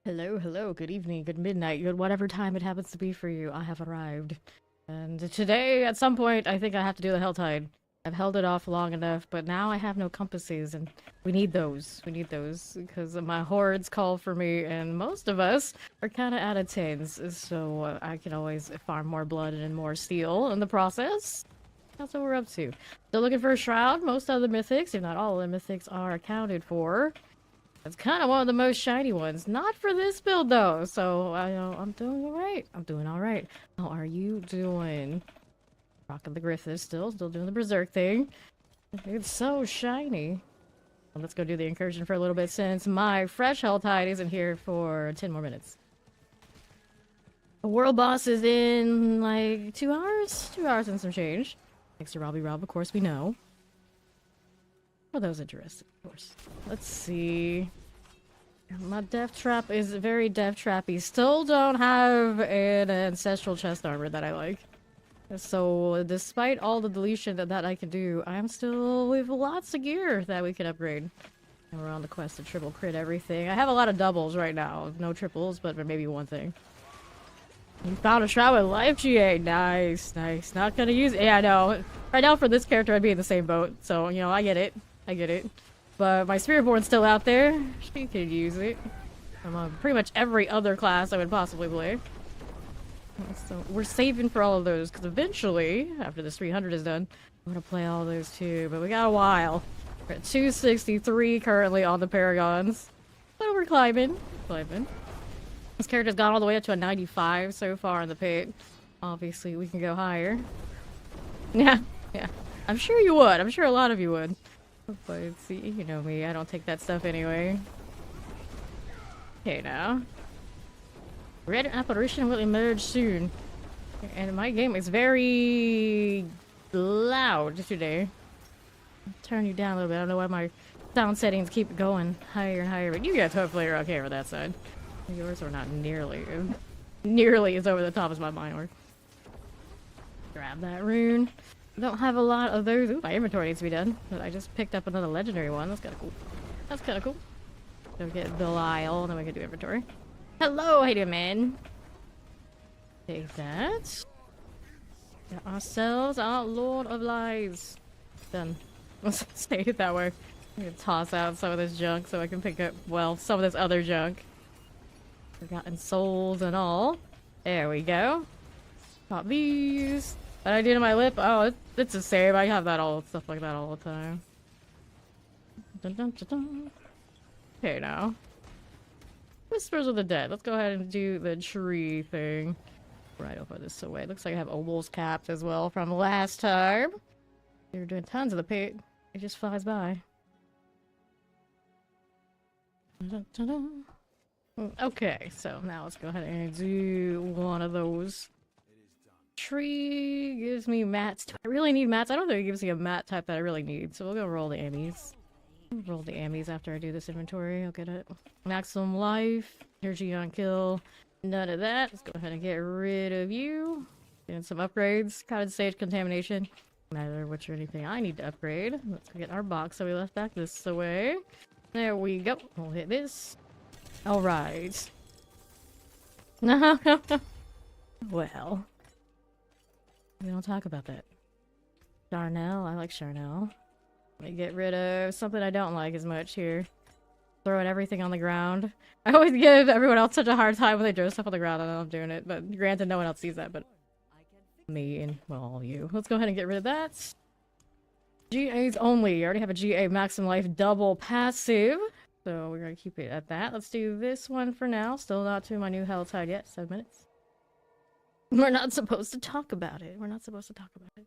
Hello, hello, good evening, good midnight, good whatever time it happens to be for you. I have arrived. And today, at some point, I think I have to do the Helltide. I've held it off long enough, but now I have no compasses, and we need those. We need those, because my hordes call for me, and most of us are kind of out of tins, so I can always farm more blood and more steel in the process. That's what we're up to. Still looking for a shroud. Most of the mythics, if not all of the mythics, are accounted for. It's kind of one of the most shiny ones. Not for this build, though. So, I'm doing alright. I'm doing alright. How are you doing? Rocking the Griffiths still doing the Berserk thing. It's so shiny. Well, let's go do the incursion for a little bit since my fresh Helltide isn't here for 10 more minutes. The world boss is in, like, 2 hours? 2 hours and some change. Thanks to Robbie Rob, of course, we know. For those interested, of course. Let's see. My death trap is very death trappy. Still don't have an ancestral chest armor that I like. So, despite all the deletion that I can do, I'm still with lots of gear that we can upgrade. And we're on the quest to triple crit everything. I have a lot of doubles right now. No triples, but maybe one thing. You found a shroud with life, GA. Nice, nice. Not gonna use it. Yeah, I know. Right now, for this character, I'd be in the same boat. So, you know, I get it. I get it. But my Spiritborn's still out there. She could use it. I'm on pretty much every other class I would possibly play. So we're saving for all of those, because eventually, after this 300 is done, I'm gonna play all those too. But we got a while. We're at 263 currently on the Paragons. But we're climbing. Climbing. This character's gone all the way up to a 95 so far in the pit. Obviously, we can go higher. Yeah, yeah. I'm sure you would. I'm sure a lot of you would. But see, you know me. I don't take that stuff anyway. Okay, now. Red apparition will emerge soon. And my game is very loud today. I'll turn you down a little bit. I don't know why my sound settings keep going higher and higher, but you guys hopefully are okay with that side. Yours are not nearly as over the top as my mine were. Grab that rune. Don't have a lot of those. Ooh, my inventory needs to be done. But I just picked up another legendary one. That's kind of cool. That's kind of cool. Go get Belial, and then we can do inventory. Hello, how you doing, man? Take that. Got ourselves our Lord of Lies. Done. Let's stay it that way. I'm gonna toss out some of this junk so I can pick up, well, some of this other junk. Forgotten souls and all. There we go. Got these. What I do to my lip? Oh, it's the same. I have that all stuff like that all the time. Dun, dun, dun, dun. Okay, now. Whispers of the Dead. Let's go ahead and do the tree thing. Right over this away. Looks like I have Opal's caps as well from last time. We were doing tons of the pit. It just flies by. Dun, dun, dun. Okay, so now let's go ahead and do one of those. Tree gives me mats. Do I really need mats? I don't think it gives me a mat type that I really need, so we'll go roll the ammies. Roll the ammies after I do this inventory. I'll get it. Maximum life, energy on kill, none of that. Let's go ahead and get rid of you. Getting some upgrades. Cottage sage contamination. No matter which or anything I need to upgrade. Let's get our box that we left back this way. There we go. We'll hit this. Alright. Well. We don't talk about that. Charnel. I like Charnel. Let me get rid of something I don't like as much here. throwing everything on the ground. I always give everyone else such a hard time when they throw stuff on the ground and I'm doing it, but granted no one else sees that, but me and, well, you. Let's go ahead and get rid of that. GAs only. I already have a GA Maximum Life double passive, so we're gonna keep it at that. Let's do this one for now. Still not to my new Helltide yet. 7 minutes. We're not supposed to talk about it. We're not supposed to talk about it.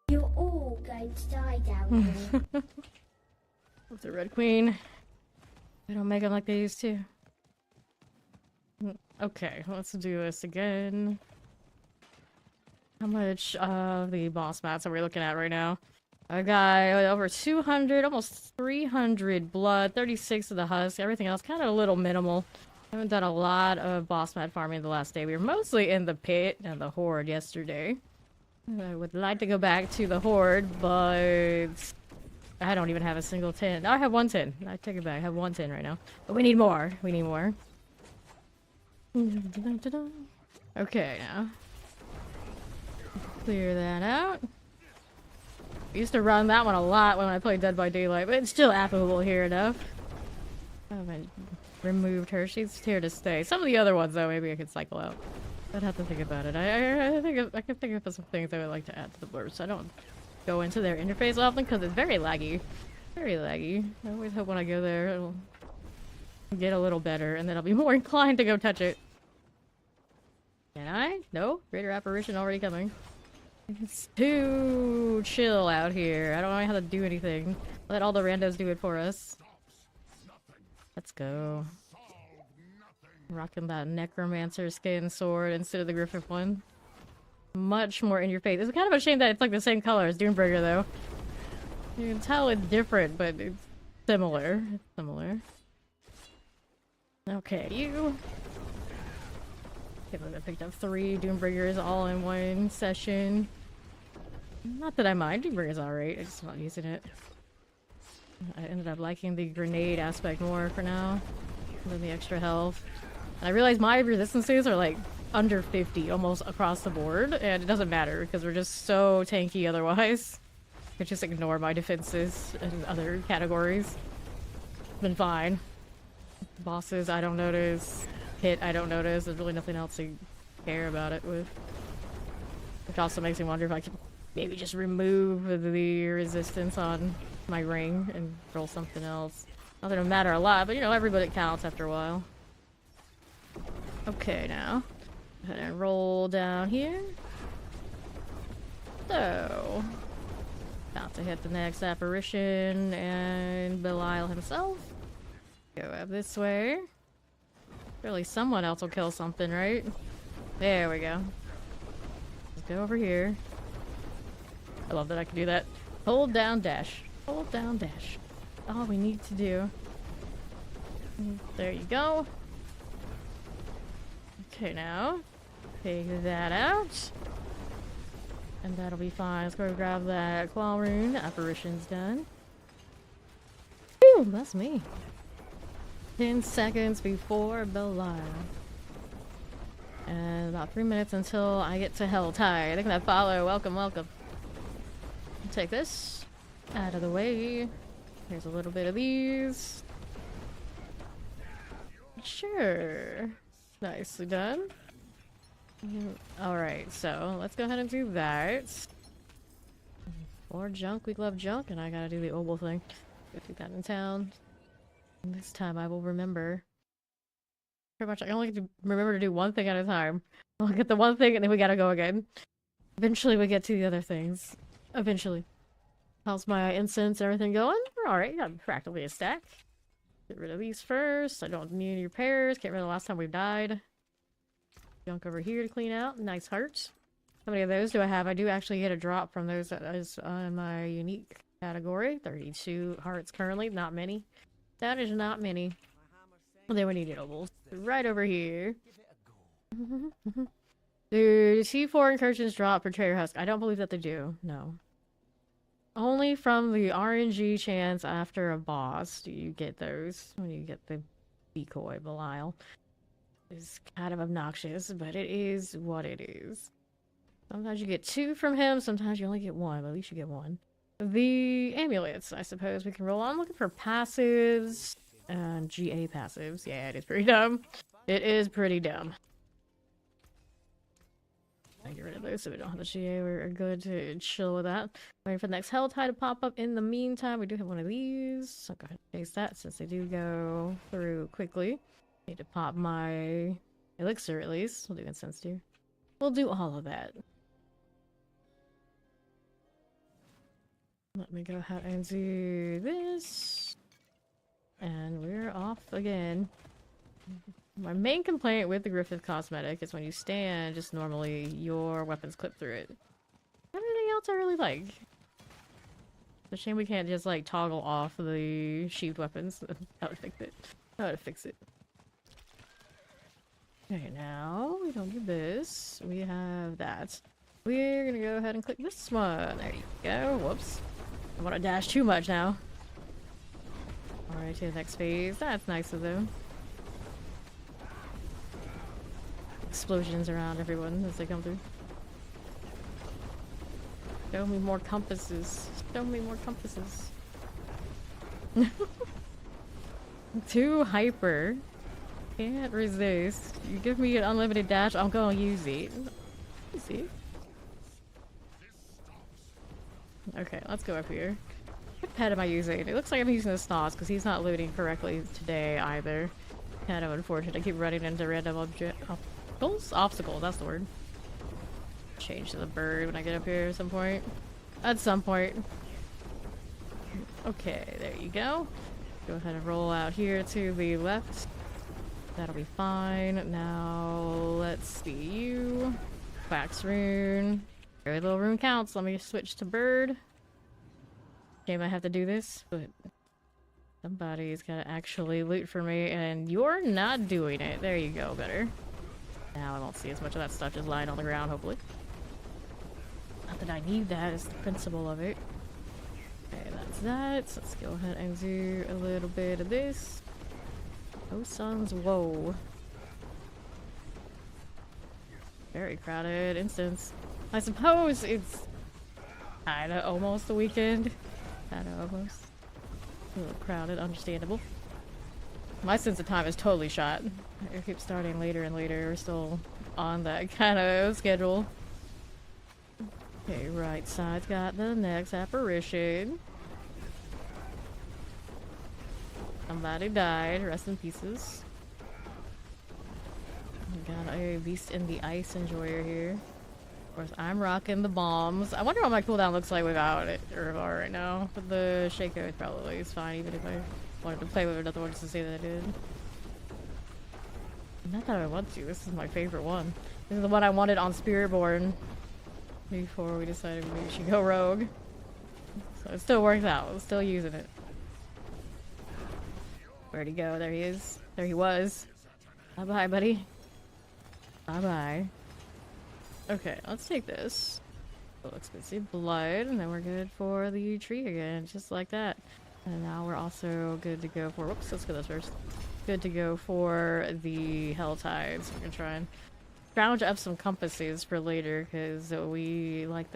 You're all going to die down here. With the Red Queen. They don't make them like they used to. Okay, let's do this again. How much of the boss mats are we looking at right now? I got over 200, almost 300 blood, 36 of the husk, everything else kind of a little minimal. I haven't done a lot of boss mat farming the last day. We were mostly in the pit and the horde yesterday. I would like to go back to the horde, but I don't even have a single tin. I have one tin. I take it back. I have one tin right now. But we need more. We need more. Okay, now. Clear that out. I used to run that one a lot when I played Dead by Daylight, but it's still applicable here enough. I haven't removed her. She's here to stay. Some of the other ones, though, maybe I could cycle out. I'd have to think about it. I think I could think of some things I would like to add to the blurb, so I don't go into their interface often because it's very laggy. Very laggy. I always hope when I go there it'll get a little better, and then I'll be more inclined to go touch it. Can I? No? Greater Apparition already coming. It's too chill out here. I don't know how to do anything. Let all the randos do it for us. Let's go. Rocking that Necromancer skin sword instead of the Griffith one. Much more in your face. It's kind of a shame that it's like the same color as Doombringer though. You can tell it's different, but it's similar. It's similar. Okay, you. I picked up 3 Doombringers all in one session. Not that I mind, Doombringer's alright, I just not using it. I ended up liking the grenade aspect more for now than the extra health. And I realized my resistances are like under 50 almost across the board, and it doesn't matter because we're just so tanky otherwise. I could just ignore my defenses in other categories. It's been fine. Bosses I don't notice. Hit I don't notice. There's really nothing else to care about it with. Which also makes me wonder if I could maybe just remove the resistance on my ring and roll something else. Not that it'll matter a lot, but you know, everybody counts after a while. Okay, now. Go ahead and roll down here. So. About to hit the next apparition and Belial himself. Go up this way. Surely someone else will kill something, right? There we go. Let's go over here. I love that I can do that. Hold down dash. Hold down dash. All we need to do. There you go. Okay, now. Take that out. And that'll be fine. Let's go grab that claw rune. Apparition's done. Whew, that's me. 10 seconds before Belial. And about 3 minutes until I get to Helltide. Look at that follow. Welcome, welcome. Take this out of the way. Here's a little bit of these. Sure. Nicely done. Alright, so let's go ahead and do that. More junk. We love junk, and I gotta do the oboe thing. Go do that in town. And this time I will remember. Pretty much, I only get to remember to do one thing at a time. I'll get the one thing, and then we gotta go again. Eventually we get to the other things. Eventually. How's my incense and everything going? Alright, got practically a stack. Get rid of these first. I don't need any repairs. Can't remember the last time we died. Junk over here to clean out. Nice hearts. How many of those do I have? I do actually get a drop from those that is on my unique category. 32 hearts currently. Not many. That is not many. Well, then we need nobles. Right over here. Do T4 incursions drop for Treasure Husk? I don't believe that they do. No. Only from the RNG chance after a boss do you get those. When you get the decoy Belial. It's kind of obnoxious, but it is what it is. Sometimes you get 2 from him, sometimes you only get 1, but at least you get 1. the amulets, I suppose we can roll on. I'm looking for passives and GA passives. Yeah, it is pretty dumb. It is pretty dumb. I get rid of those so we don't have the GA. We're good to chill with that. Waiting for the next hell tide to pop up. In the meantime, we do have one of these. So I'll go ahead and chase that since they do go through quickly. Need to pop my elixir at least. We'll do incense too. We'll do all of that. Let me go ahead and do this. And we're off again. My main complaint with the Griffith cosmetic is when you stand, just normally your weapons clip through it. Everything else I really like. It's a shame we can't just like toggle off the sheathed weapons. That would fix it. That would fix it. Okay, now we don't do this. We have that. We're gonna go ahead and click this one. There you go. Whoops. I want to dash too much now. Alright, to the next phase. That's nice of them. Explosions around everyone as they come through. Show me more compasses. Show me more compasses. Too hyper. Can't resist. You give me an unlimited dash, I'm gonna use it. See? Okay, let's go up here. What pet am I using? It looks like I'm using the Snoz because he's not looting correctly today either. Kind of unfortunate. I keep running into random obstacles? Obstacles, that's the word. Change to the bird when I get up here at some point. At some point. Okay, there you go. Go ahead and roll out here to the left. That'll be fine. Now, let's see you. Wax rune. Every little rune counts. Let me switch to bird. Shame I have to do this, but somebody's gotta actually loot for me, and you're not doing it. There you go, better. Now I won't see as much of that stuff just lying on the ground, hopefully. Not that I need that, it's the principle of it. Okay, that's that. So let's go ahead and do a little bit of this. Oh, sons, whoa. Very crowded instance. I suppose it's kinda almost the weekend. Kinda almost. A little crowded, understandable. My sense of time is totally shot. It keeps starting later and later. We're still on that kind of schedule. Okay, right side's got the next apparition. Somebody died. Rest in pieces. We got a beast in the ice enjoyer here. Of course, I'm rocking the bombs. I wonder what my cooldown looks like without it Urvar right now. But the Shaco probably is fine, even if I wanted to play with it. Nothing to say that I did. Not that I want to. This is my favorite one. This is the one I wanted on Spiritborn before we decided maybe we should go rogue. So it still works out. I'm still using it. Where'd he go? There he is. There he was. Bye-bye, buddy. Bye-bye. Okay, let's take this. Let's see blood, and then we're good for the tree again, just like that. And now we're also good to go for. Whoops, let's go this first. Good to go for the hell tides. We're gonna try and scrounge up some compasses for later because we like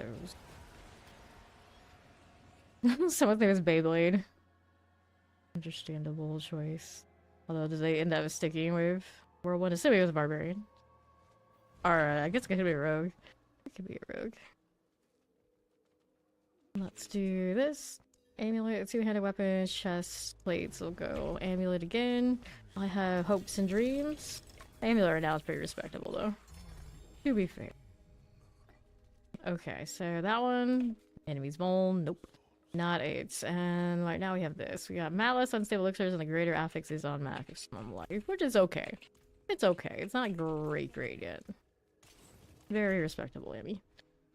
those. Someone's name is Beyblade. Understandable choice. Although, did they end up sticking with Whirlwind? Assuming it was a barbarian. Alright, I guess it could be a rogue. It could be a rogue. Let's do this. Amulet, two-handed weapons, chest plates will go. Amulet again. I have hopes and dreams. Amulet right now is pretty respectable though. To be fair. Okay, so that one. Enemy's Bone. Nope. Not 8. And right now we have this. We got Malice, Unstable Elixirs, and the Greater Affixes on Maximum Life, which is okay. It's okay. It's not great yet. Very respectable, Emmy.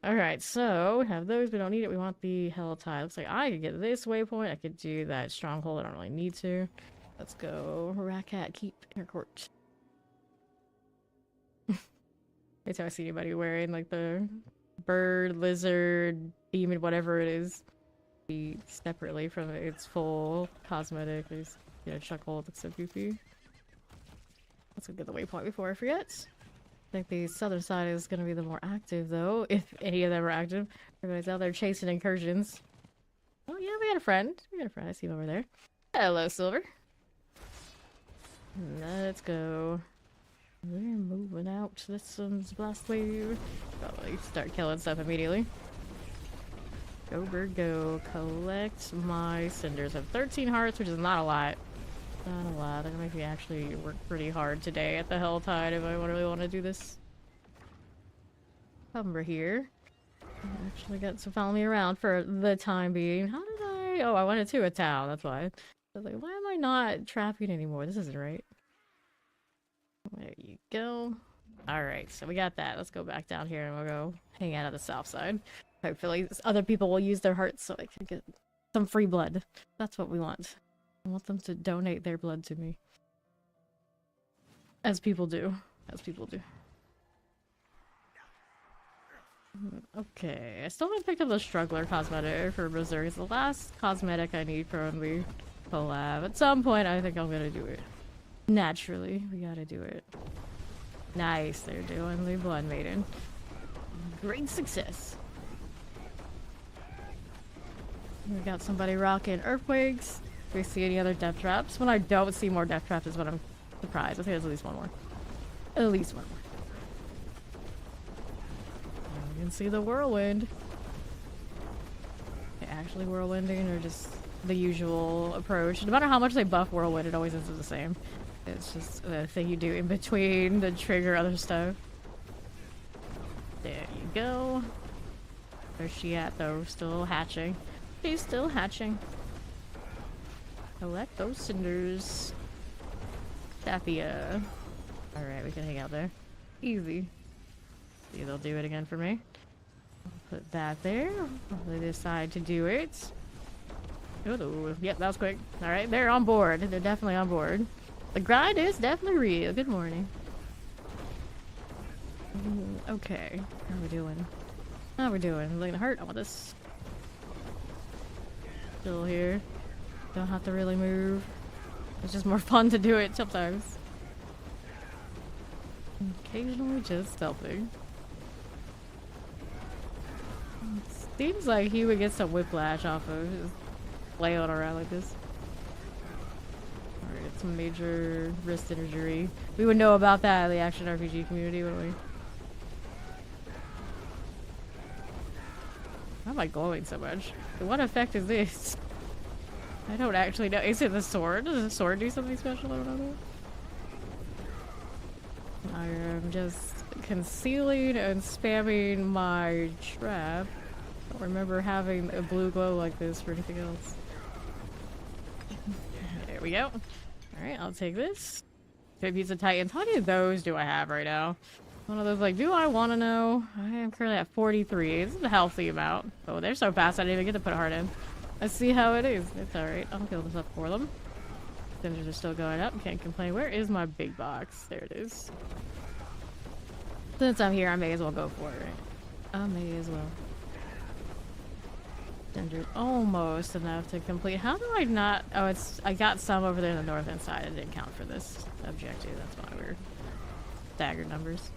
Alright, so we have those. We don't need it. We want the Hell Tide. Looks like I could get this waypoint. I could do that Stronghold. I don't really need to. Let's go. Ratcat Keep Aircourt. Every time I see anybody wearing like the bird, lizard, demon, whatever it is, be separately from its full cosmetic. There's, you know, chuckle. That's so goofy. Let's go get the waypoint before I forget. I think the southern side is going to be the more active, though, if any of them are active. Everybody's out there chasing incursions. Oh yeah, we got a friend. We got a friend. I see him over there. Hello, Silver. Let's go. We're moving out. This one's blast wave. Probably start killing stuff immediately. Go bird go. Collect my cinders. I have 13 hearts, which is not a lot. Not a lot. They're gonna make me actually work pretty hard today at the Helltide if I really want to do this. Over here. I actually got to follow me around for the time being. How did I? Oh, I went into a town. That's why. I was like, why am I not trapping anymore? This isn't right. There you go. Alright, so we got that. Let's go back down here and we'll go hang out at the south side. Hopefully other people will use their hearts so I can get some free blood. That's what we want. I want them to donate their blood to me. As people do. As people do. Okay, I still haven't picked up the Struggler cosmetic for Berserk. It's the last cosmetic I need for when we collab. At some point, I think I'm gonna do it. Naturally, we gotta do it. Nice, they're doing the Blood Maiden. Great success. We got somebody rocking Earthquakes. Do we see any other death traps? When I don't see more death traps is when I'm surprised. I think there's at least one more. At least one more. You can see the whirlwind. Actually whirlwinding or just the usual approach. No matter how much they buff whirlwind, it always ends up the same. It's just the thing you do in between to trigger other stuff. There you go. Where's she at though? Still hatching. She's still hatching. Collect those cinders. Sathia. Alright, we can hang out there. Easy. See, they'll do it again for me. I'll put that there. They decide to do it. Ooh, yep, that was quick. Alright, they're on board. They're definitely on board. The grind is definitely real. Good morning. Okay. How are we doing? How are we doing? Like the heart? I want this. Still here. Don't have to really move. It's just more fun to do it sometimes. Occasionally just stealthing. Seems like he would get some whiplash off of just laying around like this. Alright, some major wrist injury. We would know about that in the action RPG community, wouldn't we? Why am I glowing so much? What effect is this? I don't actually know. Is it the sword? Does the sword do something special? I don't know. I am just concealing and spamming my trap. I don't remember having a blue glow like this for anything else. There we go. Alright, I'll take this. Two pieces of Titans. How many of those do I have right now? One of those, like, do I want to know? I am currently at 43. This is a healthy amount. Oh, they're so fast I didn't even get to put a heart in. Let's see how it is. It's alright. I'll kill this up for them. Cinders are still going up. Can't complain. Where is my big box? There it is. Since I'm here, I may as well go for it, right? I may as well. Cinder's almost enough to complete. How do I not? Oh, it's. I got some over there on the northern side. It didn't count for this objective. That's why we're staggered numbers.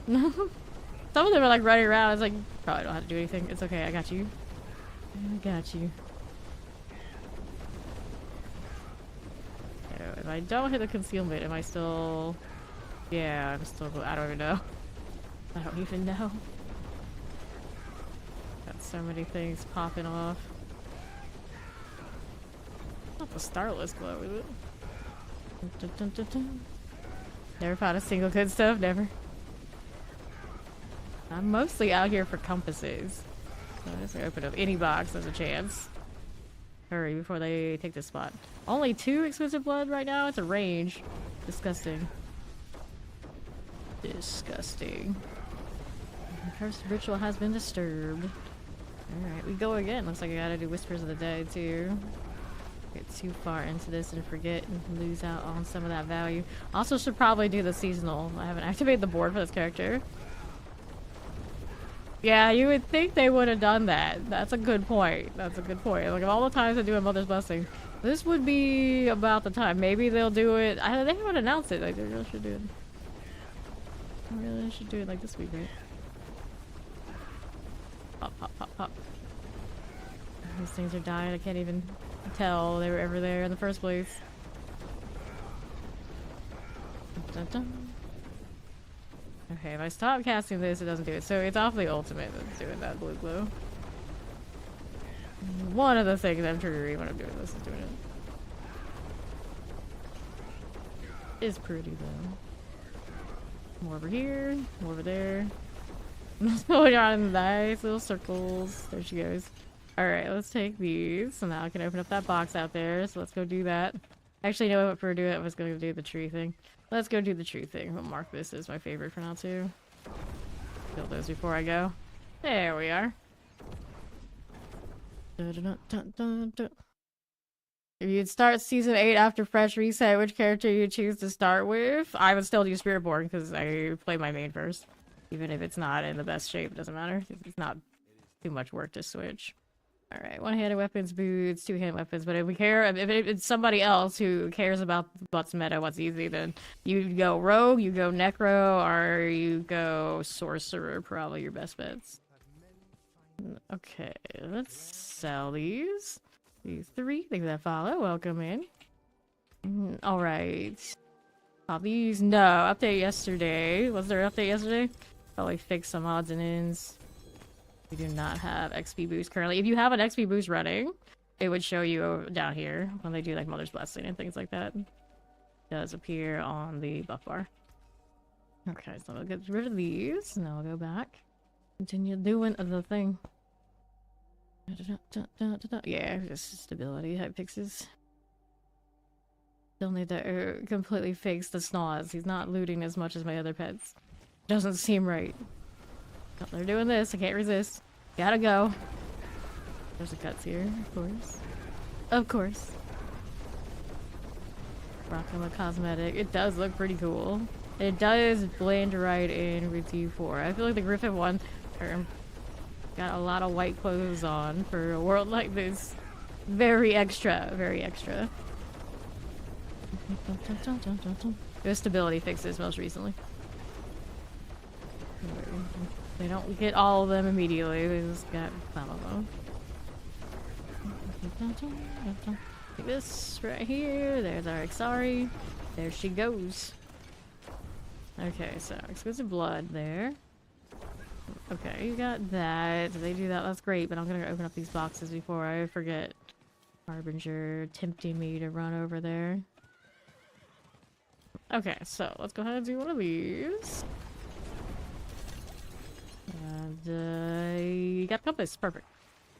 Some of them are like running around. It's like, probably don't have to do anything. It's okay. I got you. I got you. So if I don't hit the concealment, am I still? Yeah, I'm still. I don't even know. I don't even know. Got so many things popping off. Not the Starless glow, is it? Dun, dun, dun, dun. Never found a single good stuff. Never. I'm mostly out here for compasses. So I'm just gonna open up any box. There's a chance. Hurry before they take this spot. Only 2 exquisite blood right now. It's a range. Disgusting. Disgusting. The cursed ritual has been disturbed. Alright, we go again. Looks like I gotta do Whispers of the Dead too. Get too far into this and forget and lose out on some of that value. Also should probably do the seasonal. I haven't activated the board for this character. Yeah, you would think they would have done that. That's a good point. That's a good point. Like of all the times I do a Mother's Blessing, this would be about the time. Maybe they'll do it. They haven't announced it. Like they really should do it. They really should do it like this week, right? Pop, pop, pop, pop. These things are dying. I can't even tell they were ever there in the first place. Dun, dun. Okay, if I stop casting this, it doesn't do it. So it's off the ultimate that's doing that blue glow. One of the things I'm triggering when I'm doing this is doing it. It's pretty though. More over here, more over there. Going on nice little circles. There she goes. Alright, let's take these. So now I can open up that box out there. So let's go do that. Actually, no, what for doing it, I was going to do the tree thing. Let's go do the tree thing. I'll mark this as my favorite for now too. Kill those before I go. There we are. Dun, dun, dun, dun, dun. If you'd start season 8 after fresh reset, which character you choose to start with? I would still do Spiritborn because I play my main first. Even if it's not in the best shape, it doesn't matter. It's not too much work to switch. Alright, one-handed weapons, boots, two-handed weapons, but if we care, if it's somebody else who cares about what's meta, what's easy, then you go rogue, you go necro, or you go sorcerer, probably your best bets. Okay, let's sell these. These 3 things that follow, welcome in. Alright. Pop these, no, update yesterday. Was there an update yesterday? Probably fix some odds and ends. We do not have XP boost currently. If you have an XP boost running, it would show you down here when they do like Mother's Blessing and things like that. It does appear on the buff bar. Okay, so we'll get rid of these. Now we'll go back. Continue doing the thing. Yeah, just stability type fixes. Still need to completely fix the Snoz. He's not looting as much as my other pets. Doesn't seem right. Oh, they're doing this. I can't resist. Gotta go. There's a cuts here, of course. Of course. Rocking the cosmetic. It does look pretty cool. It does blend right in with U4. I feel like the Griffin one got a lot of white clothes on for a world like this. Very extra. Very extra. There's stability fixes most recently. They don't get all of them immediately, they just got some of them. Like this right here, there's our Ixari. There she goes. Okay, so exquisite blood there. Okay, you got that. They do that, that's great, but I'm gonna open up these boxes before I forget. Harbinger tempting me to run over there. Okay, so let's go ahead and do one of these. And you got compass, perfect.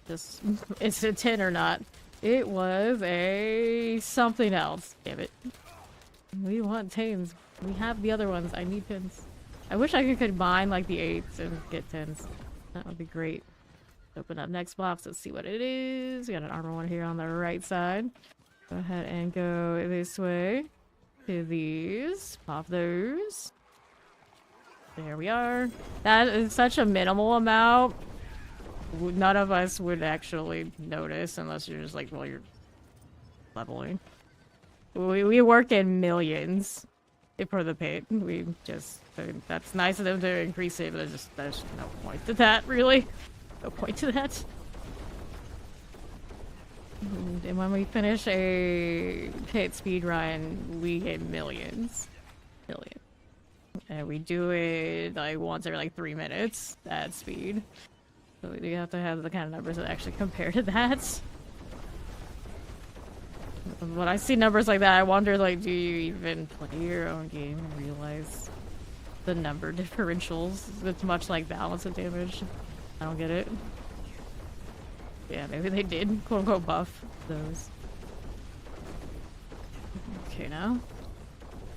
Just it's a 10 or not. It was a something else. Damn it. We want 10s. We have the other ones. I need 10s. I wish I could combine like the 8s and get 10s. That would be great. Open up next box. Let's see what it is. We got an armor one here on the right side. Go ahead and go this way to these. Pop those. There we are. That is such a minimal amount. None of us would actually notice unless you're just like, well, you're leveling. We work in millions for the pit. We just, that's nice of them to increase it, but there's no point to that, really. No point to that. And when we finish a pit speed run, we get millions. Millions. And we do it like once every like 3 minutes at speed. So we have to have the kind of numbers that actually compare to that. When I see numbers like that, I wonder, like, do you even play your own game and realize the number differentials? It's much like balance of damage. I don't get it. Yeah, maybe they did, quote-unquote, buff those. Okay, now.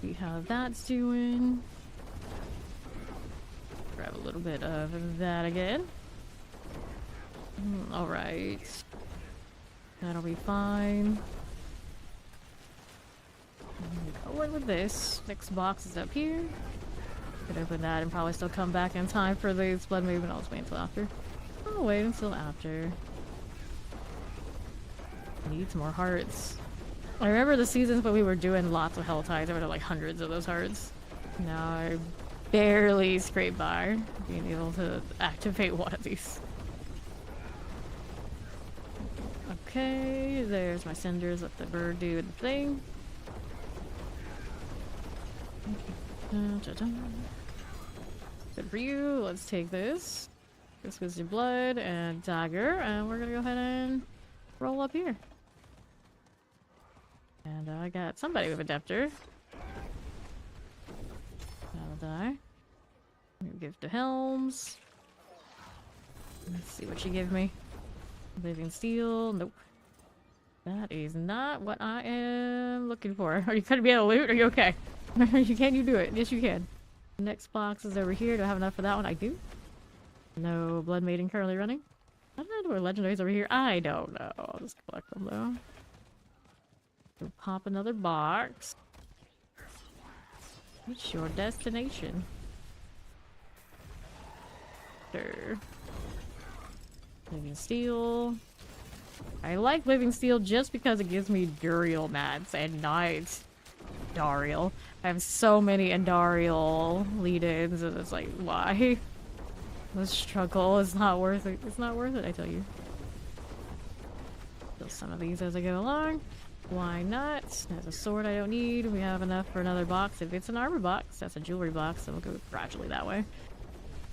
See how that's doing. Grab a little bit of that again. Alright. That'll be fine. What with this? Next box is up here. Could open that and probably still come back in time for the blood movement. I'll just wait until after. I'll wait until after. Needs more hearts. I remember the seasons when we were doing lots of Helltides. There were like hundreds of those hearts. Now I barely scrape by being able to activate one of these. Okay, there's my cinders. Let the bird do the thing. Dun, dun, dun. Good for you. Let's take this. This gives you blood and dagger, and we're gonna go ahead and roll up here. And I got somebody with a Deptor. That'll die. Give to Helms. Let's see what you give me. Living steel. Nope. That is not what I am looking for. Are you gonna be able to loot? Are you okay? Can you do it? Yes, you can. The next box is over here. Do I have enough for that one? I do. No Blood Maiden currently running. I don't know where legendaries over here. I don't know. I'll just collect them though. We'll pop another box. What's your destination? Sure. Living steel. I like living steel just because it gives me Duriel mats and not Dariel. I have so many Andariel lead-ins and it's like, why? The struggle is not worth it. It's not worth it, I tell you. Kill some of these as I go along. Why not? There's a sword I don't need. We have enough for another box. If it's an armor box, that's a jewelry box, so we'll go gradually that way.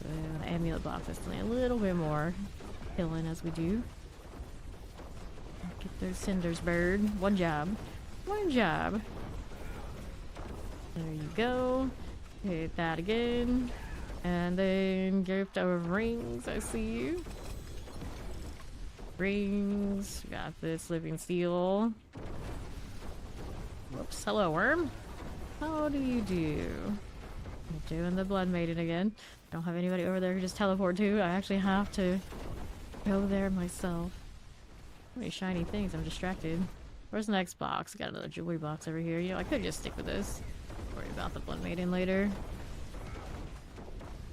An amulet box, that's a little bit more killing as we do. Get those cinders, bird. One job. One job. There you go. Hit that again. And then gift of rings, I see you. Rings. Got this living steel. Whoops. Hello, worm. How do you do? I'm doing the Blood Maiden again. I don't have anybody over there who just teleport to. I actually have to go there myself. So many shiny things. I'm distracted. Where's the next box? Got another jewelry box over here. You know, I could just stick with this. Worry about the Blood Maiden later.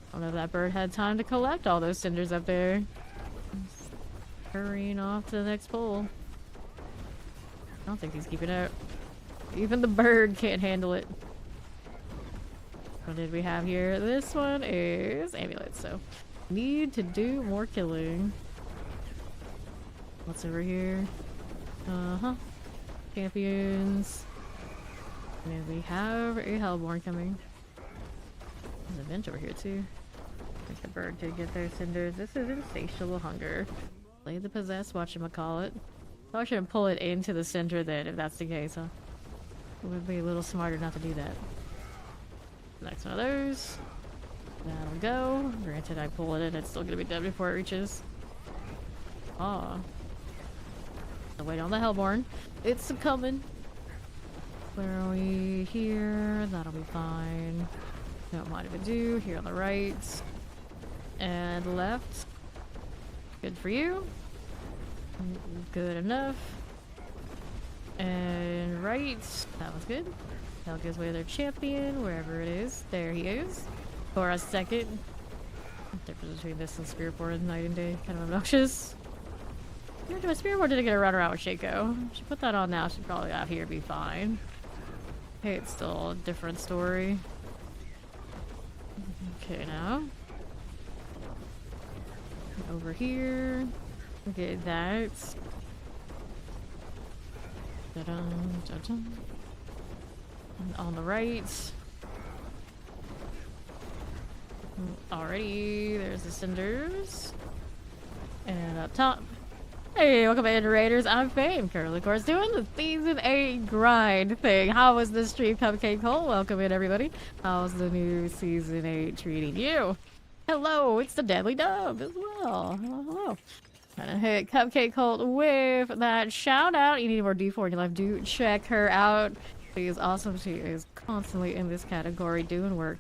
I don't know if that bird had time to collect all those cinders up there. Just hurrying off to the next pole. I don't think he's keeping up. Even the bird can't handle it. What did we have here? This one is amulets, so need to do more killing. What's over here? Champions. And we have a Hellborn coming. There's a bench over here too. I think the bird did get their cinders. This is Insatiable Hunger. Play the Possessed, whatchamacallit. Probably shouldn't pull it into the center then, if that's the case, huh? It would be a little smarter not to do that. Next one of those. That'll go. Granted, I pull it in, it's still gonna be dead before it reaches. Ah. So wait on the Hellborn. It's coming. Where are we? Here. That'll be fine. Don't mind if I do. Here on the right. And left. Good for you. Good enough. And right. That was good. That'll give away their champion, wherever it is. There he is. For a second. The difference between this and Spearboard night and day. Kind of obnoxious. My Spearboard didn't get a run around with Shaco. She put that on now. She'd probably out here be fine. Hey, it's still a different story. Okay, now. Over here. Okay, that's. Da-dun, da-dun. And on the right. Alrighty, there's the cinders. And up top. Hey, welcome back to Raiders. I'm Fame. Currently, of course, doing the Season 8 grind thing. How was the stream, Cupcake Cole? Welcome in, everybody. How's the new Season 8 treating you? Hello, it's the Deadly Dub as well. Hello, hello. Gonna hit Cupcake Colt with that shout out. You need more D4 in your life. Do check her out. She is awesome. She is constantly in this category doing work.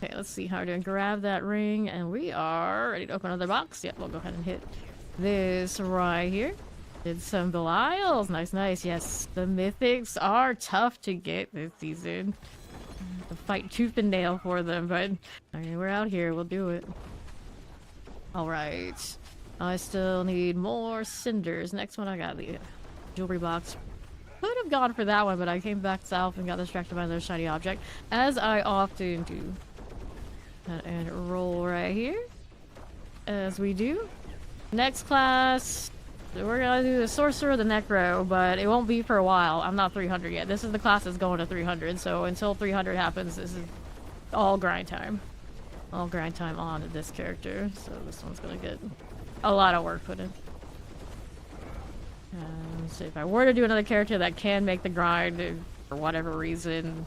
Okay, let's see how we're doing. Grab that ring, and we are ready to open another box. Yep, we'll go ahead and hit this right here. Did some Belials. Nice, nice. Yes, the mythics are tough to get this season. To fight tooth and nail for them, but I mean, we're out here. We'll do it. All right. I still need more cinders. Next one, I got the jewelry box. Could have gone for that one, but I came back south and got distracted by another shiny object, as I often do. And roll right here, as we do. Next class, So we're gonna do the Sorcerer, the Necro, but it won't be for a while. I'm not 300 yet. This is the class that's going to 300, so until 300 happens, this is all grind time. All grind time on this character, so this one's gonna get a lot of work put in. So if I were to do another character that can make the grind, for whatever reason,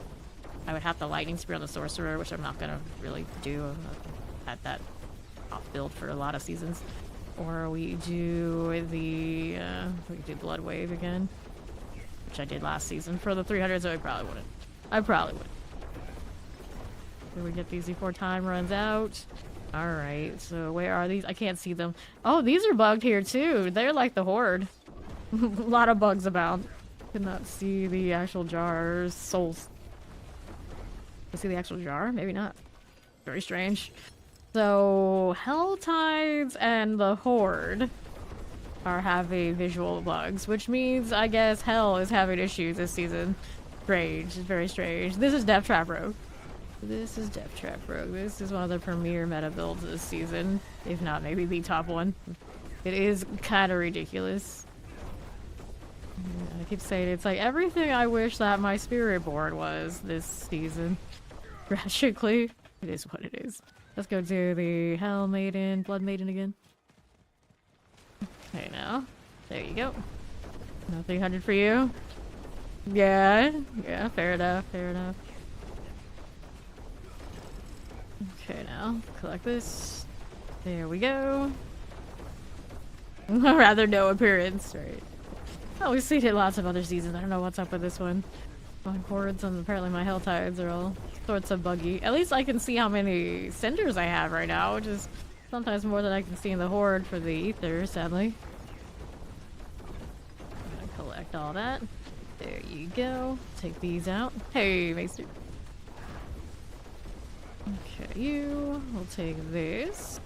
I would have the Lightning Spear on the Sorcerer, which I'm not gonna really do. I've had that off build for a lot of seasons. Or we do the we do Blood Wave again, which I did last season for the 300, so I probably wouldn't. I probably wouldn't. Here we get these before time runs out. Alright, so where are these? I can't see them. Oh, these are bugged here too. They're like the Horde. A lot of bugs about. Cannot see the actual jar's souls. Can see the actual jar? Maybe not. Very strange. So, Helltides and the Horde are having visual bugs, which means, I guess, Hell is having issues this season. Strange. It's very strange. This is Death Trap Rogue. This is Death Trap Rogue. This is one of the premier meta builds this season. If not, maybe the top one. It is kind of ridiculous. I keep saying it's like everything I wish that my spirit board was this season. Tragically, it is what it is. Let's go do the Hell Maiden, Blood Maiden again. Okay, now. There you go. No 300 for you. Yeah, yeah, fair enough, fair enough. Okay, now, collect this. There we go. Rather no appearance, right? Oh, we've seen it lots of other seasons. I don't know what's up with this one. My Hordes and apparently my Helltides are all sorts of buggy. At least I can see how many Cinders I have right now, which is sometimes more than I can see in the Horde for the Ether, sadly. I'm gonna collect all that. There you go. Take these out. Hey, Maester. Okay, you. We'll take this.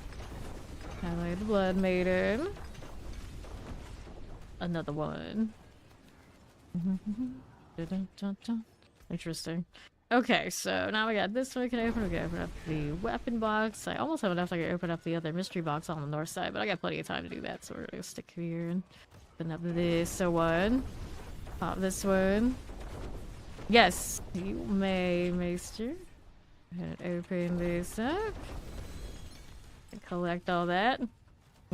Highlight the Blood Maiden. Another one. Interesting. Okay, so now we got this one we can open. We can open up the weapon box. I almost have enough I can open up the other mystery box on the north side, but I got plenty of time to do that, so we're gonna stick here and open up this one. Pop this one. Yes, you may, Maester. And open this up. And collect all that.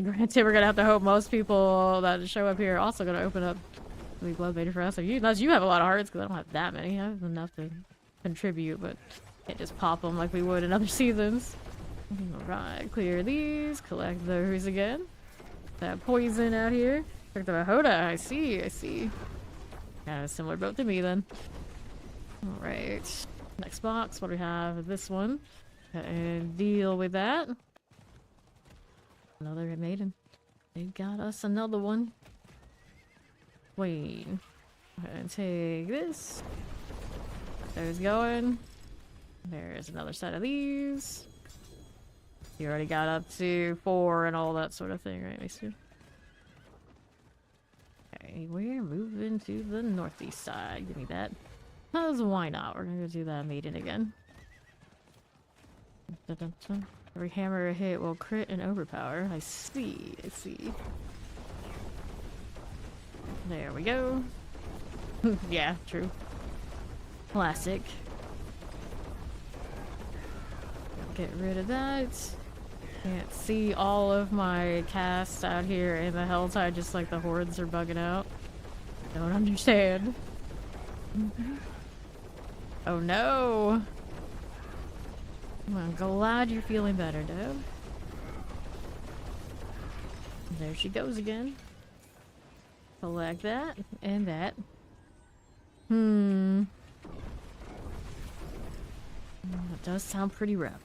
Granted, we're gonna have to hope most people that show up here are also gonna open up the Blood Maiden for us. So unless you have a lot of hearts, because I don't have that many. I have enough to contribute, but can't just pop them like we would in other seasons. Alright, clear these. Collect those again. That poison out here. Check the Hoda. I see, I see. Kind of a similar boat to me then. Alright. Next box, what do we have? This one. And deal with that. Another maiden. They got us another one. Wait. And take this. There's going. There's another set of these. You already got up to 4 and all that sort of thing, right, Maester? Okay, we're moving to the northeast side. Give me that. Because why not? We're gonna go do that maiden again. Dun, dun, dun. Every hammer hit will crit and overpower. I see, I see. There we go. Yeah, true. Classic. Get rid of that. Can't see all of my casts out here in the Helltide, just like the Hordes are bugging out. Don't understand. Oh no! I'm glad you're feeling better, Dove. There she goes again. Collect that and that. That does sound pretty rough.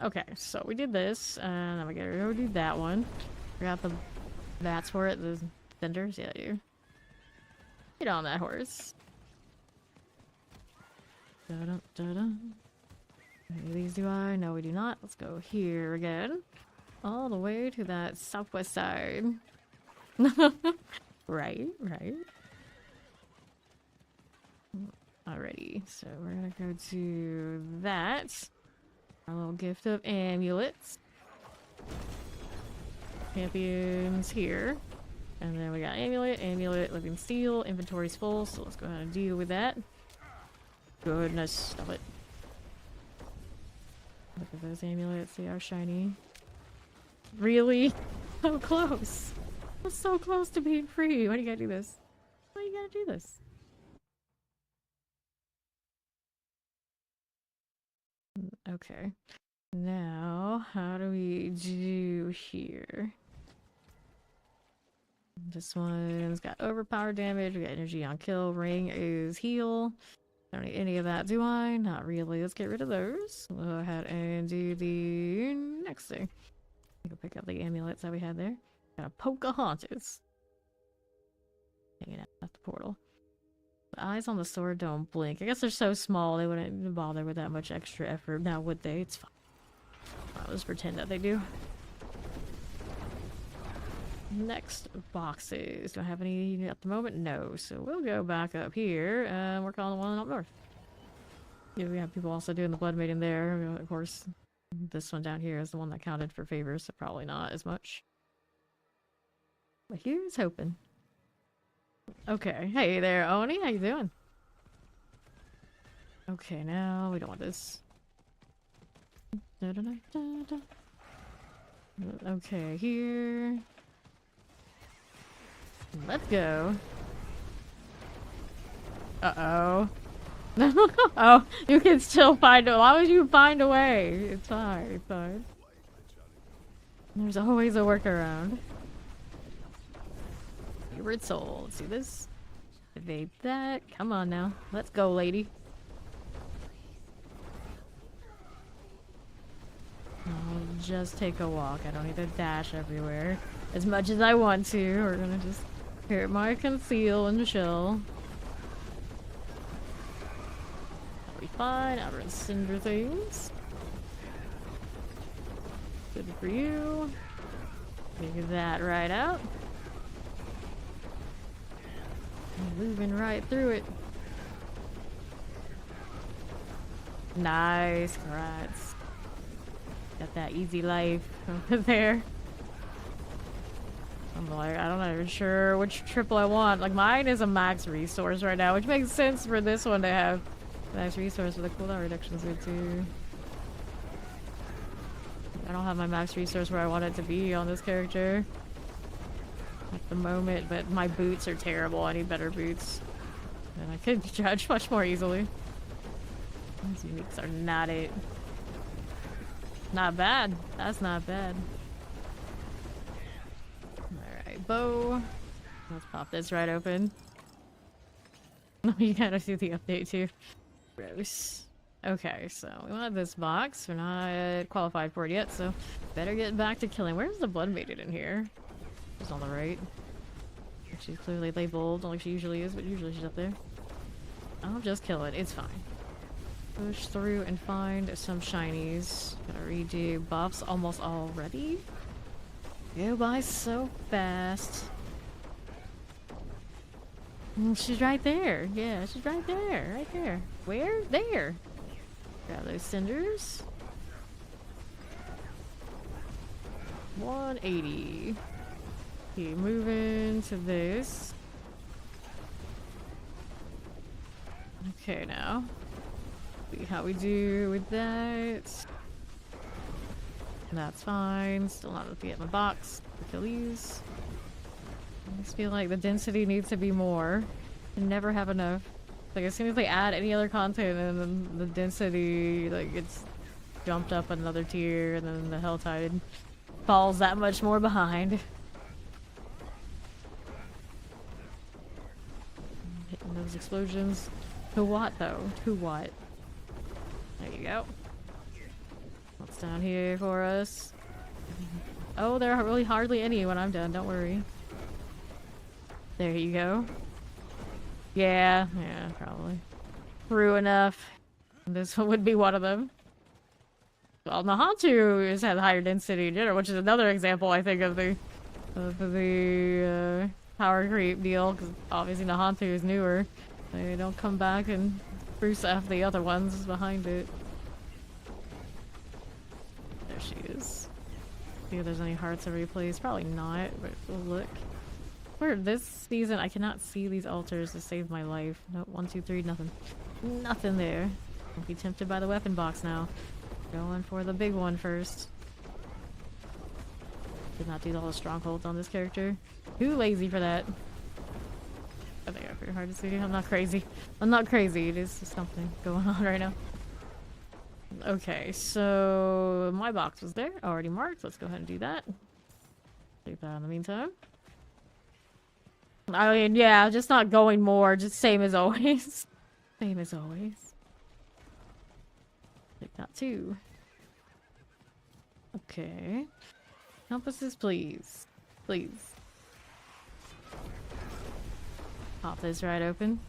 Okay, so we did this, and then we gotta go do that one. Forgot the bats for it, the Cinders. Yeah, you. Get on that horse. Da-dum, da-dum. Any of these do I? No, we do not. Let's go here again. All the way to that southwest side. Right, right. Alrighty, so we're gonna go to that. Our little gift of amulets. champions here. And then we got amulet, living steel, inventory's full, so let's go ahead and deal with that. Goodness, stop it. Look at those amulets, they are shiny. Really? So close! I'm so close to being free! Why do you gotta do this? Why do you gotta do this? Okay. Now, how do we do here? This one's got overpower damage, we got energy on kill, ring is heal. Don't need any of that, do I? Not really. Let's get rid of those. We'll go ahead and do the next thing. Go pick up the amulets that we had there. Got a Pocahontas. Hanging out at the portal. The eyes on the sword don't blink. I guess they're so small they wouldn't bother with that much extra effort. Now would they? It's fine. I'll just pretend that they do. Next boxes. Do I have any at the moment? No. So we'll go back up here and work on the one up north. Yeah, we have people also doing the blood maiden there. Of course, this one down here is the one that counted for favors, so probably not as much. But here's hoping. Okay. Hey there, Oni. How you doing? Okay, now we don't want this. Okay, here. Let's go. Uh-oh. Oh, you can still find a— as long as you find a way. It's fine, it's fine. There's always a workaround. Favorite soul. Let's see this. Evade that. Come on now. Let's go, lady. I'll just take a walk. I don't need to dash everywhere as much as I want to. We're gonna just hit my conceal and chill. That'll be fine. Outrun cinder things. Good for you. Figure that right out. Moving right through it. Nice, congrats. Got that easy life over there. I'm like, I'm not even sure which triple I want. Like, mine is a max resource right now, which makes sense for this one to have max resource, but the cooldown reduction's good too. I don't have my max resource where I want it to be on this character at the moment, but my boots are terrible. I need better boots. And I could judge much more easily. These uniques are not it. Not bad. That's not bad. Alright, bow. Let's pop this right open. You gotta do the update too. Gross. Okay, so we want this box. We're not qualified for it yet, so better get back to killing. Where's the blood maiden in here? She's on the right. She's clearly labeled, like she usually is, but usually she's up there. I'll just kill it. It's fine. Push through and find some shinies. Gotta redo buffs almost already. Go by so fast. She's right there. Yeah, she's right there. Right there. Where? There. Grab those cinders. 180. Keep moving to this. Okay, now. See how we do with that. That's fine. Still not looking at my box. Kill these. I just feel like the density needs to be more. I never have enough. Like, as soon as they add any other content, and then the density, like, gets jumped up another tier, and then the Helltide falls that much more behind. Hitting those explosions. To what, though? To what? There you go. What's down here for us? Oh, there are really hardly any when I'm done, don't worry. There you go. Yeah, probably. True enough. This one would be one of them. Well, Nahantu has had higher density in general, which is another example, I think, of the power creep deal, because obviously Nahantu is newer. They don't come back and spruce up the other ones behind it. There she is. See if there's any hearts every place. Probably not, but we'll look. For this season, I cannot see these altars to save my life. Nope, 1, 2, 3, nothing. Nothing there. Don't be tempted by the weapon box now. Going for the big one first. Did not do all the strongholds on this character. Too lazy for that. I think I'm pretty hard to see. I'm not crazy. I'm not crazy. It is just something going on right now. Okay, so my box was there. Already marked. Let's go ahead and do that. Take that in the meantime. I mean, yeah, just not going more. Just same as always. Same as always. Take that too. Okay. Compasses, please. Please. Pop this right open.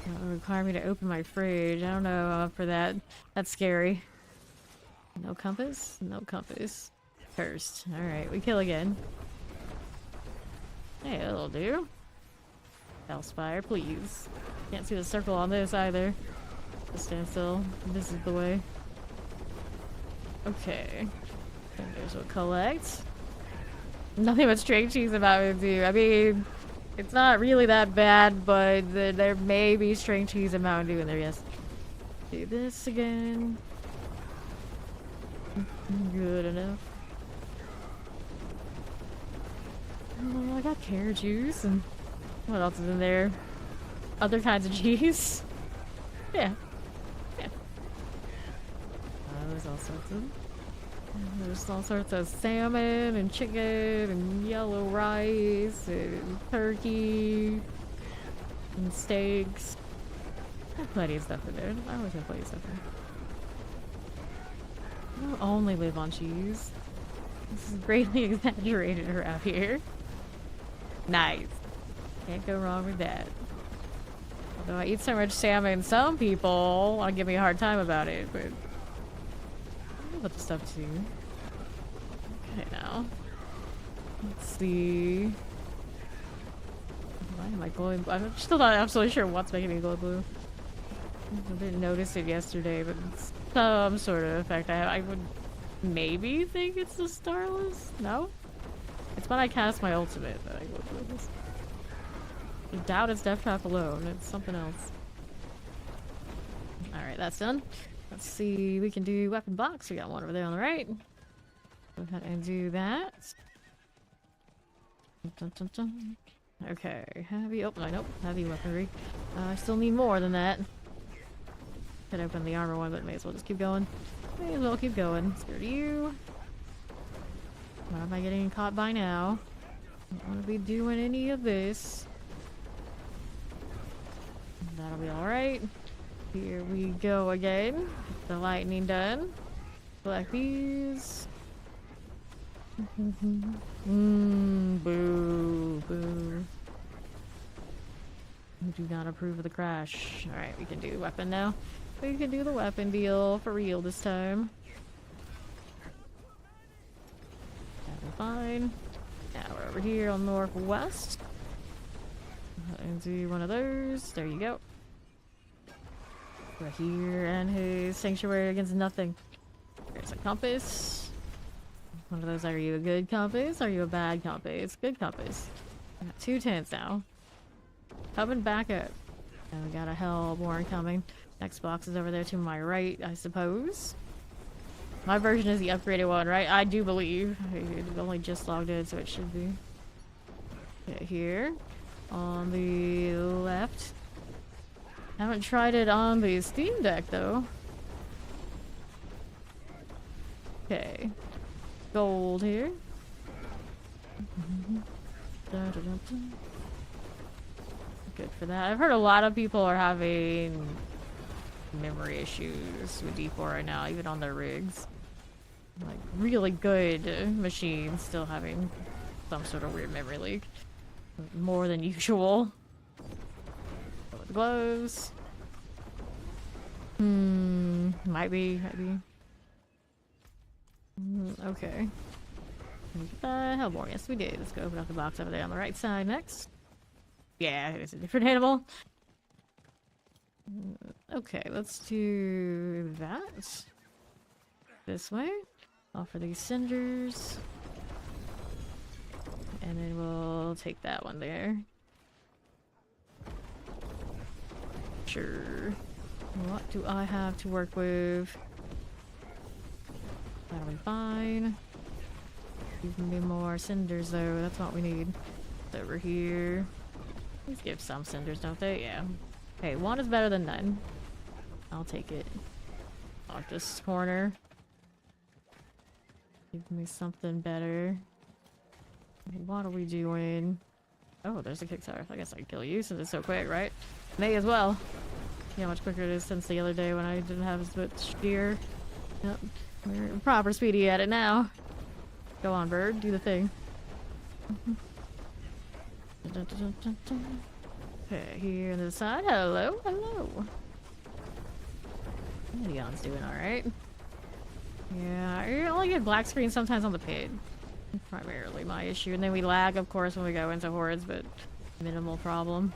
That would require me to open my fridge. I don't know for that. That's scary. No compass? No compass. Cursed. Alright, we kill again. Hey, that'll do. Hellspire, please. Can't see the circle on this either. Just stand still. This is the way. Okay. And there's what collect. Nothing but string cheese about it, too. I mean, it's not really that bad, but there may be string cheese and Mountain Dew in there, yes. Do this again. Good enough. Oh, I got carrot juice and what else is in there? Other kinds of cheese. Yeah. Yeah. There's all sorts of salmon and chicken and yellow rice and turkey and steaks. There's plenty of stuff in there. I always have plenty of stuff in there. I don't only live on cheese. This is greatly exaggerated around here. Nice. Can't go wrong with that. Although I eat so much salmon, some people want to give me a hard time about it, but I'll put the stuff too. Okay, now. Let's see. Why am I glowing blue? I'm still not absolutely sure what's making me glow blue. I didn't notice it yesterday, but it's some sort of effect. I would maybe think it's the Starless? No? It's when I cast my ultimate that I go through this. I doubt it's Death Trap alone. It's something else. Alright, that's done. Let's see. We can do weapon box. We got one over there on the right. Go ahead and do that. Dun, dun, dun. Okay. Heavy. Oh, nope. Heavy weaponry. I still need more than that. Could open the armor one, but may as well just keep going. May as well keep going. Scared you. What am I getting caught by now? Don't want to be doing any of this. That'll be alright. Here we go again. Get the lightning done. Black bees. Boo. Boo. We do not approve of the crash. Alright, we can do weapon now. We can do the weapon deal for real this time. Fine. Now we're over here on northwest. And do one of those. There you go. We're here and his sanctuary against nothing. There's a compass. One of those. Are you a good compass? Are you a bad compass? Good compass. I got 2 tents now. Coming back up. And we got a Hellborn coming. Next box is over there to my right, I suppose. My version is the upgraded one, right? I do believe. It only just logged in, so it should be. Okay, here. On the left. Haven't tried it on the Steam Deck, though. Okay. Gold here. Good for that. I've heard a lot of people are having memory issues with D4 right now, even on their rigs. Like, really good machines still having some sort of weird memory leak. More than usual. With the gloves. Might be. Okay. Hellborn, yes we did. Let's go open up the box over there on the right side next. Yeah, it's a different animal. Okay, let's do that. This way. Offer these cinders. And then we'll take that one there. Sure. What do I have to work with? That'll be fine. Give me more cinders though, that's what we need. It's over here. Let's give some cinders, don't they? Yeah. Okay, one is better than none. I'll take it. Lock this corner. Give me something better. What are we doing? Oh, there's a Kickstarter. I guess I can kill you since it's so quick, right? May as well. See how much quicker it is since the other day when I didn't have as much gear. Yep. We're proper speedy at it now. Go on, bird. Do the thing. Okay, here on the side. Hello, hello. Neon's doing alright. Yeah, you only get black screen sometimes on the page. Primarily my issue. And then we lag, of course, when we go into hordes, but minimal problem.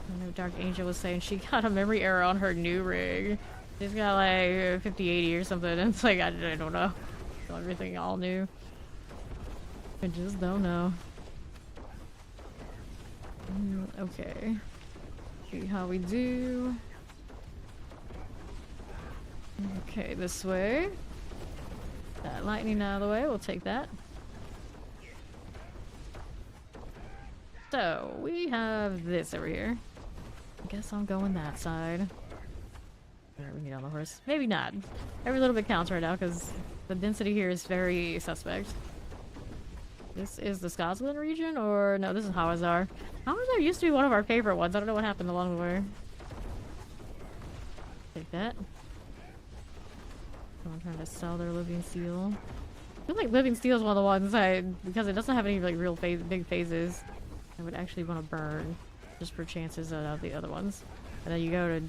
I know Dark Angel was saying she got a memory error on her new rig. She's got like 5080 or something, and it's like, I don't know. Everything all new. I just don't know. Okay. See how we do. Okay, this way. That lightning out of the way, we'll take that. So, we have this over here. I guess I'm going that side. Where we need on the horse. Maybe not. Every little bit counts right now because the density here is very suspect. This is the Scotland region, or no, this is Hawazar. Hawazar used to be one of our favorite ones. I don't know what happened along the way. Take that. I'm trying to sell their living steel. I feel like living steel is one of the ones because it doesn't have any like real big phases, I would actually want to burn just for chances of the other ones. And then you go to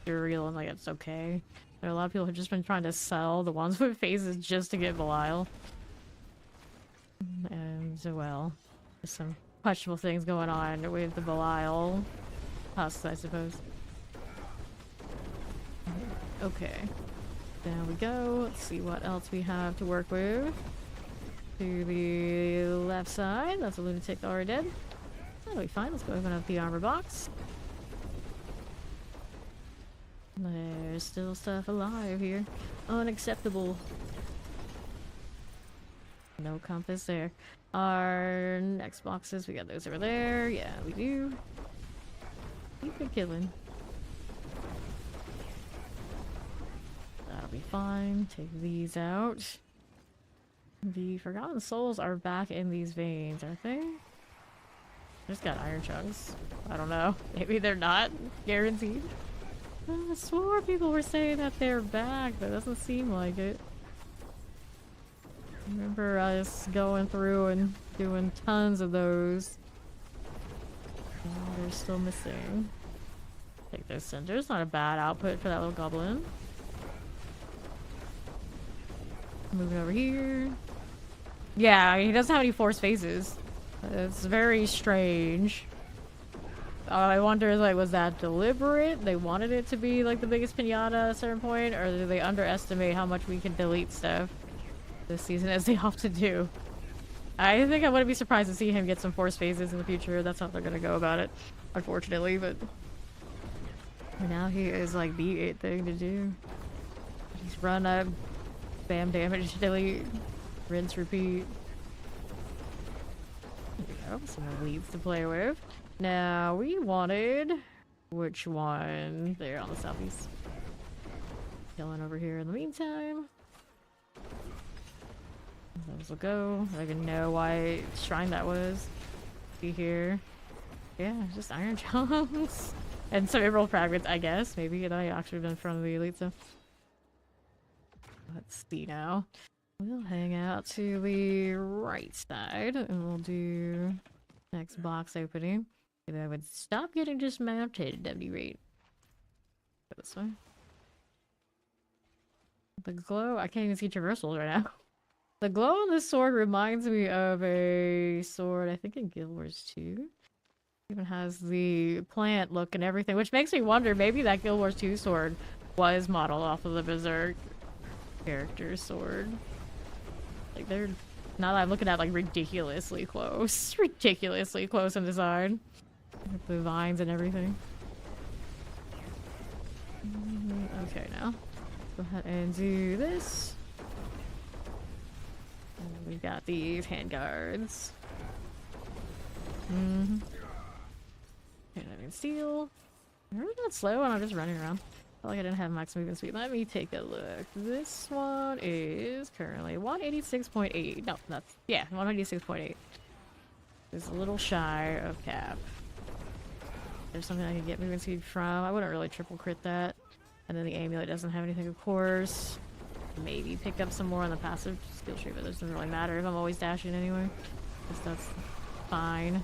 Duriel and like it's okay. There are a lot of people who've just been trying to sell the ones with phases just to get Belial. And so, well, there's some questionable things going on with the Belial husks, I suppose. Okay. There we go. Let's see what else we have to work with. To the left side. That's a lunatic already dead. That'll be fine. Let's go open up the armor box. There's still stuff alive here. Unacceptable. No compass there. Our next boxes, we got those over there. Yeah, we do. Keep it killing. That'll be fine. Take these out. The Forgotten Souls are back in these veins, aren't they? Just got iron chunks. I don't know. Maybe they're not guaranteed. I swore people were saying that they're back, but it doesn't seem like it. I remember us going through and doing tons of those. Oh, they're still missing. Take those cinders. Not a bad output for that little goblin. Moving over here. Yeah, he doesn't have any forced phases. It's very strange. I wonder, like, was that deliberate? They wanted it to be, like, the biggest pinata at a certain point? Or did they underestimate how much we can delete stuff this season, as they often do? I think I wouldn't be surprised to see him get some forced phases in the future. That's how they're gonna go about it, unfortunately, but... now he is, like, the it thing to do. Just run up, spam damage, delete, rinse, repeat. There we go, some elites to play with. Now, we wanted... which one? There, on the southeast. Killing over here in the meantime. Those will go. I don't even know why shrine that was. See here. Yeah, just iron chunks. And some emerald fragments, I guess. Maybe it might actually been in front of the elite, so... let's see now. We'll hang out to the right side, and we'll do... next box opening. Maybe I would stop getting dismounted at any rate. Go this way. The glow, I can't even see traversals right now. The glow on this sword reminds me of a sword, I think in Guild Wars 2. Even has the plant look and everything, which makes me wonder, maybe that Guild Wars 2 sword was modeled off of the Berserk character sword. Like they're, now that I'm looking at, like ridiculously close. Ridiculously close in design. With the vines and everything. Okay, now. Go ahead and do this. And we've got these handguards. Mm-hmm. And I can steal. I'm really not slow and I'm just running around. Felt like I didn't have max movement speed. Let me take a look. This one is currently 186.8. No, that's, yeah, 186.8. It's a little shy of cap. There's something I can get movement speed from. I wouldn't really triple crit that. And then the amulet doesn't have anything, of course. Maybe pick up some more on the passive skill tree, but it doesn't really matter if I'm always dashing anyway. Because that's fine.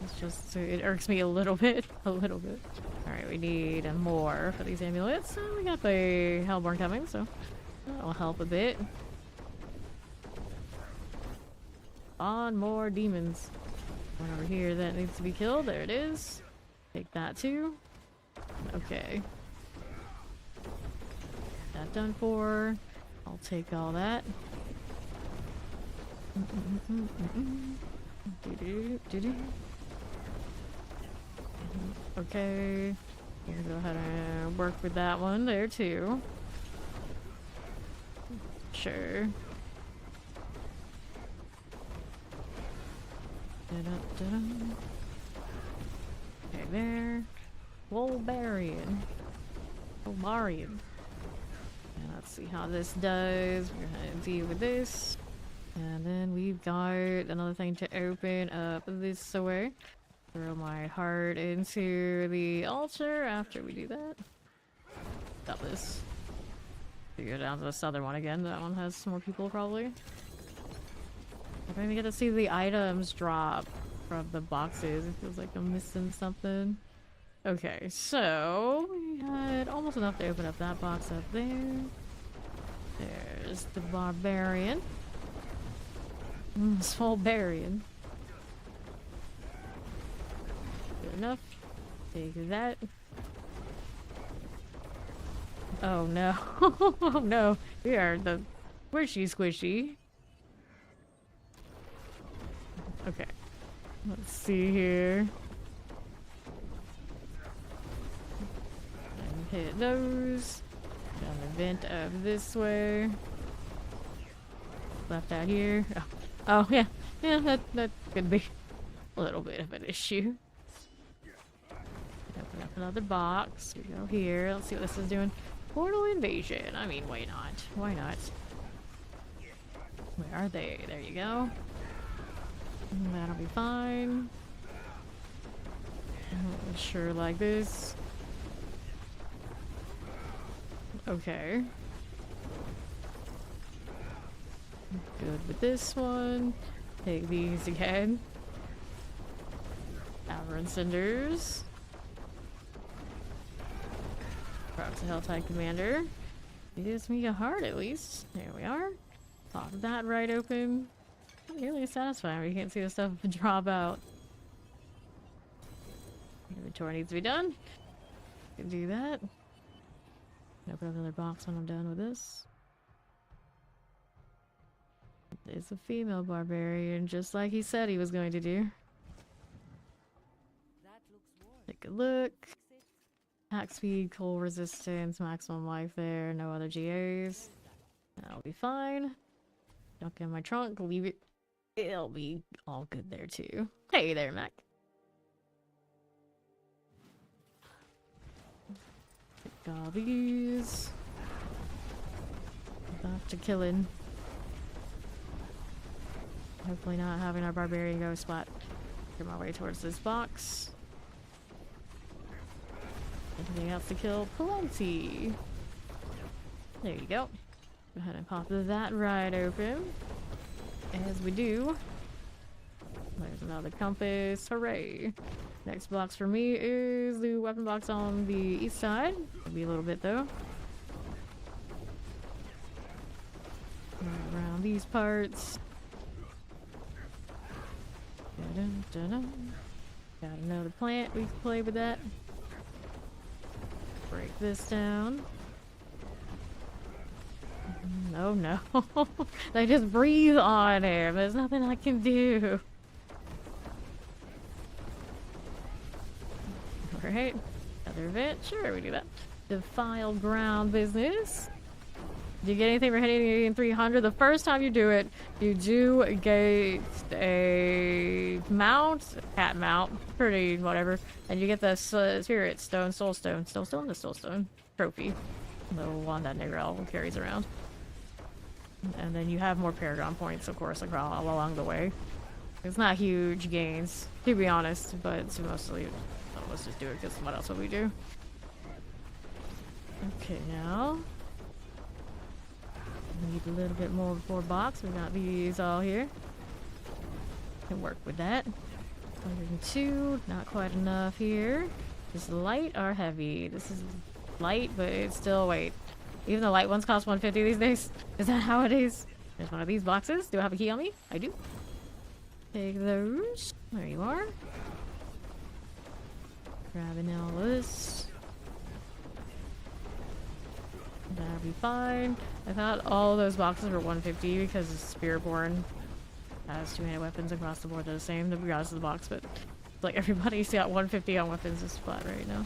It's just, it irks me a little bit. A little bit. Alright, we need more for these amulets. We got the Hellborn coming, so that'll help a bit. On more demons. One over here that needs to be killed. There it is. Take that too. Okay. That done for. I'll take all that. Okay. Here, go ahead and work with that one there too. Sure. Okay, there. Wolbarian. Wolbarian. And let's see how this does. We're gonna deal with this. And then we've got another thing to open up this way. Throw my heart into the altar after we do that. Got this. We go down to the southern one again. That one has more people probably. I don't even get to see the items drop from the boxes. It feels like I'm missing something. Okay, so we had almost enough to open up that box up there. There's the barbarian. Small barbarian. Good enough. Take that. Oh no. Oh no. We are the squishy squishy. Okay. Let's see here. And hit those. Down the vent of this way. Left out here. Oh, oh yeah. Yeah, that could be a little bit of an issue. Open up another box. We go here. Let's see what this is doing. Portal invasion. I mean, why not? Why not? Where are they? There you go. That'll be fine. Sure, like this. Okay. Good with this one. Take these again. Avern Cinders. Props to Helltide Commander. It gives me a heart at least. There we are. Pop that right open. Not nearly as satisfying where you can't see the stuff drop out. Inventory needs to be done. Can do that. Open up another box when I'm done with this. It's a female barbarian, just like he said he was going to do. Take a look. Attack speed, cold resistance, maximum life there, no other GAs. That'll be fine. Duck in my trunk, leave it. It'll be all good there too. Hey there, Mac. Take all these. Back to killing. Hopefully not having our barbarian go splat. Get my way towards this box. Anything else to kill? Plenty. There you go. Go ahead and pop that right open. As we do. There's another compass. Hooray. Next box for me is the weapon box on the east side. It'll be a little bit though. Around these parts. Got another plant. We can play with that. Break this down. Oh no. They just breathe on him. There's nothing I can do. Alright. Another event. Sure, we do that. Defiled ground business. Do you get anything for hitting 300? The first time you do it, you do get a mount, cat mount, pretty whatever, and you get the spirit stone, soul stone, the soul stone trophy, the one that Negrel carries around. And then you have more Paragon points, of course, all along the way. It's not huge gains, to be honest, but it's mostly, well, let's just do it because what else would we do? Okay, now. Need a little bit more before box. We got these all here. Can work with that. 102, not quite enough here. Is light or heavy? This is light, but it's still, wait. Even the light ones cost 150 these days? Is that how it is? There's one of these boxes. Do I have a key on me? I do. Take those. There you are. Grabbing all this. That'll be fine. I thought all those boxes were 150 because Spiritborn has 2-handed weapons across the board. They're the same, regardless of the box, but it's like everybody's got 150 on weapons is flat right now.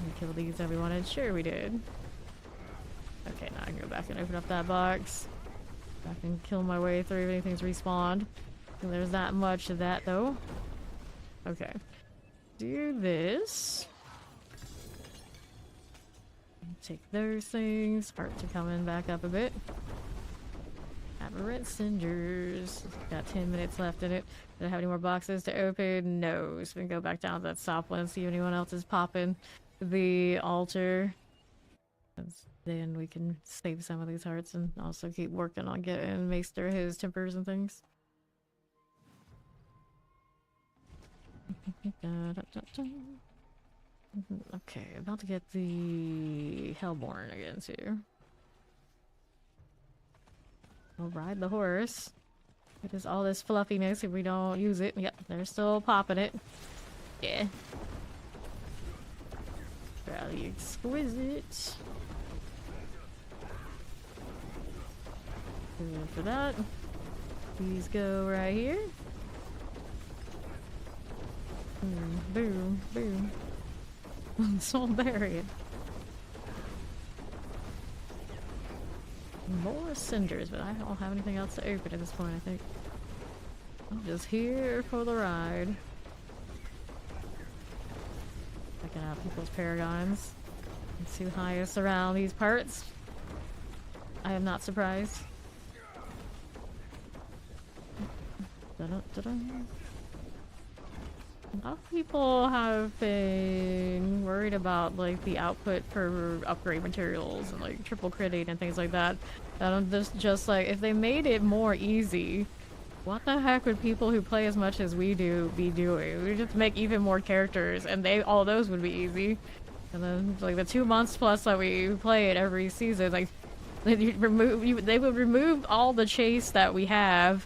We killed these every wanted. Sure we did. Okay, now I can go back and open up that box. I can kill my way through if anything's respawned. And there's not much of that though. Okay. Do this. Take those things. Hearts are coming back up a bit. Aberrant Cinders. Got 10 minutes left in it. Do I have any more boxes to open? No. So we can go back down to that top one and see if anyone else is popping the altar. Then we can save some of these hearts and also keep working on getting Maester his tempers and things. Okay, about to get the Hellborn again too. We'll ride the horse. It is all this fluffiness if we don't use it. Yep, they're still popping it. Yeah. Fairly exquisite. Good for that. These go right here. Boom, boom. Soul buried. More cinders, but I don't have anything else to open at this point, I think. I'm just here for the ride. Checking out people's paragons. It's too highest around these parts. I am not surprised. Da-da-da-da. A lot of people have been worried about like the output for upgrade materials and like triple critting and things like that. And I'm just like, if they made it more easy, what the heck would people who play as much as we do be doing? We just make even more characters and all those would be easy. And then like the 2 months plus that we play it every season, like they would remove all the chase that we have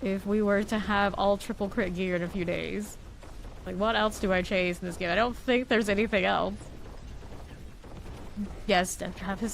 if we were to have all triple crit gear in a few days. Like, what else do I chase in this game? I don't think there's anything else. Yes, Death Trap is